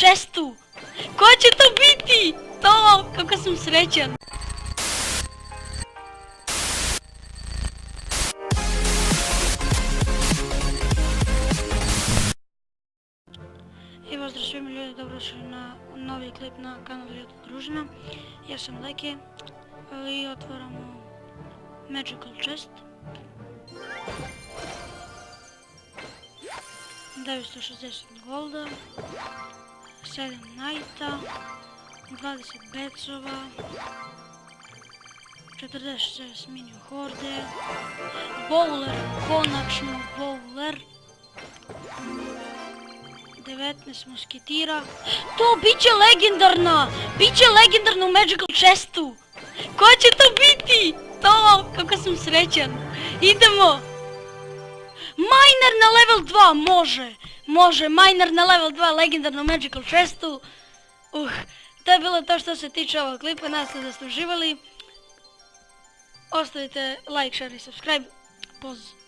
chestu. Ko će to biti? To, kako sam srećan. I pozdrav svima ljudi, dobrodošli na novi klip na kanalu YouTube družina. Ja sam Leke i otvaramo Magical Chest. 960 golda, 7 knighta, 20 becova, 46 mini horde, bowler, konačno bowler, 19 musketira. To biće legendarno u Magical Chestu. Ko će to biti? To, kako sam srećan. Idemo. Miner na level 2, može, miner na level 2, legendarno u Magical Chestu. To je bilo to što se tiče ovog klipa, nadam se da ste uživali. Ostavite like, share i subscribe. Pozdrav.